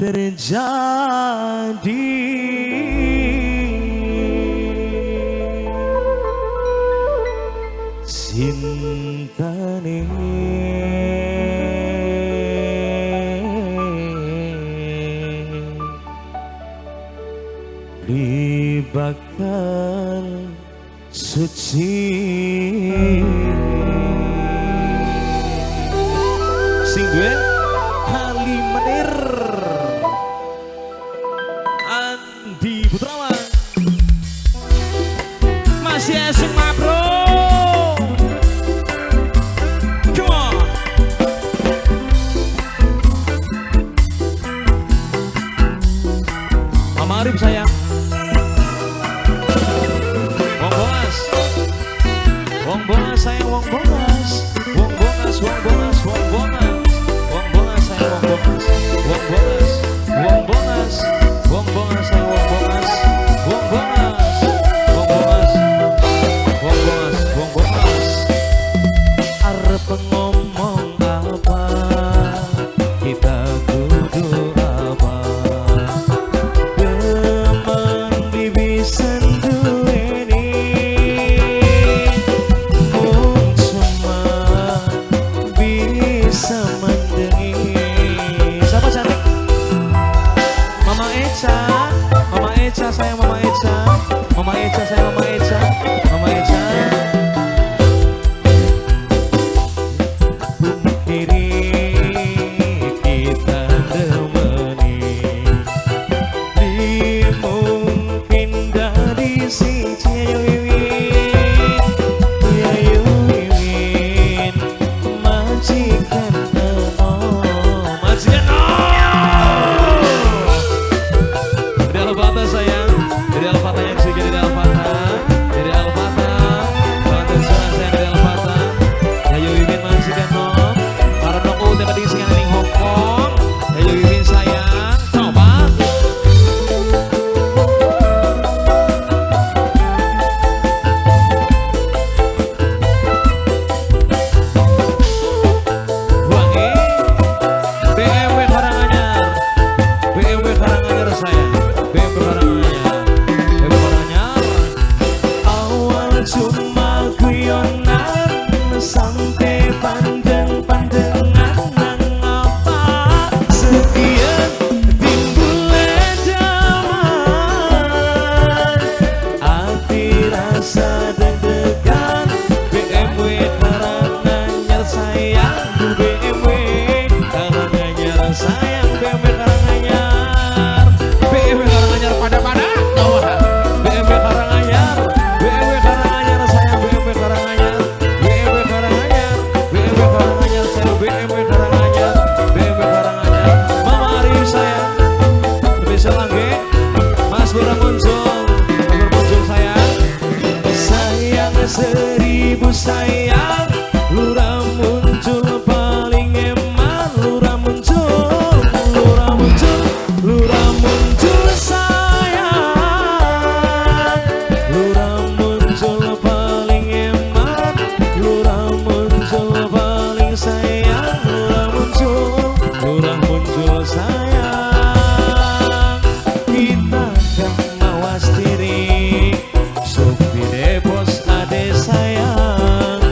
terjadi. Cintane di bakal suci. Sing duwe kali menir Andi Putrawan masih asik ma bro. Come on. Mama Arif sayang. Wong bongas. Wong bongas sayang wong bongas. Wong bongas, wong bongas, wong bongas. Wong bongas sayang wong bongas. Wong bongas, wong bongas. Wong bongas sayang wong bongas. Wong bongas. Wong bongas. Wong bongas, wong bongas. Arep ngomong apa? Kita kudu apa? Demang dibisan duweni. Mung cuma bisa mendengi. Siapa cantik? Mama Eca. Mama Eca sayang Mama Eca. Mama Eca sayang Mama Eca. Mama Eca. Kiri kita demeni. Dimungkin dari si Ciyo Wiwin. Ciyo Wiwin majikan majikan dari Alfata sayang. Dari Alfata yang sih dari Alfata. Dari Alfata Alfata sayang dari Alfata. Ciyo Wiwin majikan para nongko udah tadi sing ning Hongkong. Ciyo Wiwin sayang coba. Wangi BMW Karanganyar. BMW Karanganyar sayang. BMW Karanganyar. BMW Karanganyar. Awal cuma guyonan sampai pandang-pandangan nang apa setia timbul edaman hati rasa deg-degan. BMW Karanganyar sayang BMW Karanganyar sayang BMW Karanganyar. BMW Karanganyar pada-pada BMW Karanganyar. BMW Karanganyar sayang BMW Karanganyar. BMW Karanganyar. BMW Karanganyar sayang BMW Karanganyar. BMW Karanganyar. Mama Arif sayang. Spesial angge Mas Lura muncul. Mas muncul sayang. Sayang seribu sayang. Lura muncul paling eman. Lura muncul. Lura muncul. Lura muncul sayang. Lura muncul paling eman. Lura muncul paling sayang. Lura muncul. Lura muncul sayang. Kita kan mawas diri. Supir bos ade sayang.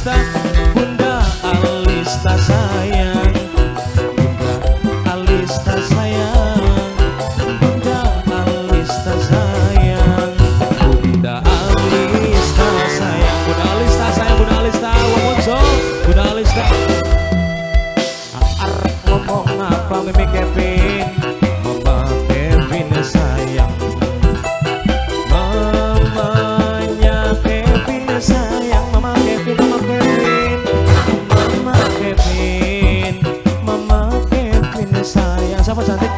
Alista, Bunda Alista sayang, Bunda Alista sayang, Bunda Alista sayang, Bunda Alista sayang, Bunda Alista sayang, Bunda Alista wong Monjo, Bunda Alista. Arep ngomong apa Mimi Kevin, Mama Kevin sayang, mamanya Kevin sayang, Mama Kevin, Mama Kevin, Mama Kevin, Mama Kevin sayang. Siapa cantik?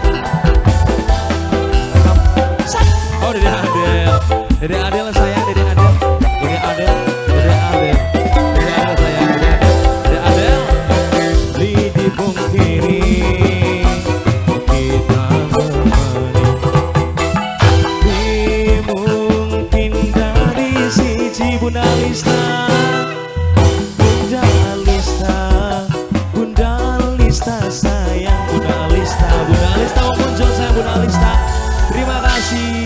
Oh Dede Adel, Dede Adel sayang, Dede Adel, Dede Adel, Dede Adel, Dede Adel sayang, Dede Adel, Dede Adel. Lidi Bungkiri kita bermani, mungkin dari siji Bunda Alista, Bunda Alista, Bunda Alista sayang, Bunda Alista, Bunda Alista wong Monjo sayang, Bunda Alista. Terima kasih.